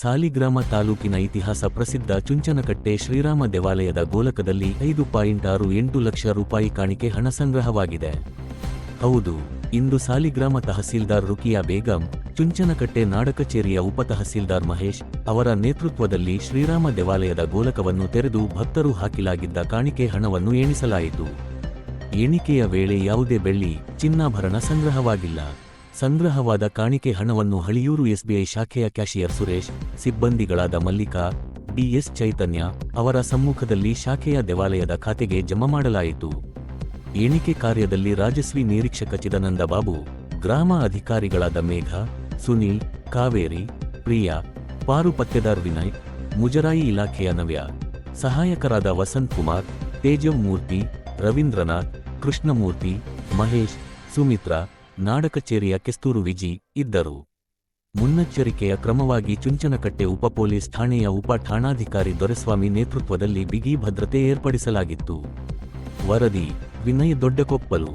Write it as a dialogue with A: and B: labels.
A: ಸಾಲಿಗ್ರಾಮ ತಾಲೂಕಿನ ಇತಿಹಾಸ ಪ್ರಸಿದ್ಧ ಚುಂಚನಕಟ್ಟೆ ಶ್ರೀರಾಮ ದೇವಾಲಯದ ಗೋಲಕದಲ್ಲಿ 5.68 ಲಕ್ಷ ರೂಪಾಯಿ ಕಾಣಿಕೆ ಹಣ ಸಂಗ್ರಹವಾಗಿದೆ. ಹೌದು, ಇಂದು ಸಾಲಿಗ್ರಾಮ ತಹಸೀಲ್ದಾರ್ ರುಕಿಯಾ ಬೇಗಂ, ಚುಂಚನಕಟ್ಟೆ ನಾಡಕಚೇರಿಯ ಉಪತಹಸೀಲ್ದಾರ್ ಮಹೇಶ್ ಅವರ ನೇತೃತ್ವದಲ್ಲಿ ಶ್ರೀರಾಮ ದೇವಾಲಯದ ಗೋಲಕವನ್ನು ತೆರೆದು ಭಕ್ತರು ಹಾಕಿಲಾಗಿದ್ದ ಕಾಣಿಕೆ ಹಣವನ್ನು ಎಣಿಸಲಾಯಿತು. ಎಣಿಕೆಯ ವೇಳೆ ಯಾವುದೇ ಬೆಳ್ಳಿ, ಚಿನ್ನಾಭರಣ ಸಂಗ್ರಹವಾಗಿಲ್ಲ. ಸಂಗ್ರಹವಾದ ಕಾಣಿಕೆ ಹಣವನ್ನು ಹಳಿಯೂರು ಎಸ್ಬಿಐ ಶಾಖೆಯ ಕ್ಯಾಷಿಯರ್ ಸುರೇಶ್, ಸಿಬ್ಬಂದಿಗಳಾದ ಮಲ್ಲಿಕಾ, ಡಿಎಸ್ ಚೈತನ್ಯ ಅವರ ಸಮ್ಮುಖದಲ್ಲಿ ಶಾಖೆಯ ದೇವಾಲಯದ ಖಾತೆಗೆ ಜಮಾ ಮಾಡಲಾಯಿತು. ಎಣಿಕೆ ಕಾರ್ಯದಲ್ಲಿ ರಾಜಸ್ವಿ ನಿರೀಕ್ಷಕ ಚಿದಾನಂದ ಬಾಬು, ಗ್ರಾಮ ಅಧಿಕಾರಿಗಳಾದ ಮೇಘ, ಸುನೀಲ್, ಕಾವೇರಿ, ಪ್ರಿಯಾ, ಪಾರು ಪತ್ತೆದಾರ್ ವಿನಯ್, ಮುಜರಾಯಿ ಇಲಾಖೆಯ ನವ್ಯ, ಸಹಾಯಕರಾದ ವಸಂತ್ ಕುಮಾರ್, ತೇಜವ್ ಮೂರ್ತಿ, ರವೀಂದ್ರನಾಥ್, ಕೃಷ್ಣಮೂರ್ತಿ, ಮಹೇಶ್, ಸುಮಿತ್ರಾ, ನಾಡಕಚೇರಿಯ ಕೆಸ್ತೂರು ವಿಜಿ ಇದ್ದರು. ಮುನ್ನೆಚ್ಚರಿಕೆಯ ಕ್ರಮವಾಗಿ ಚುಂಚನಕಟ್ಟೆ ಉಪ ಪೊಲೀಸ್ ಠಾಣೆಯ ಉಪ ಠಾಣಾಧಿಕಾರಿ ದೊರೆಸ್ವಾಮಿ ನೇತೃತ್ವದಲ್ಲಿ ಬಿಗಿ ಭದ್ರತೆ ಏರ್ಪಡಿಸಲಾಗಿತ್ತು. ವರದಿ: ವಿನಯ್ ದೊಡ್ಡಕೊಪ್ಪಲು.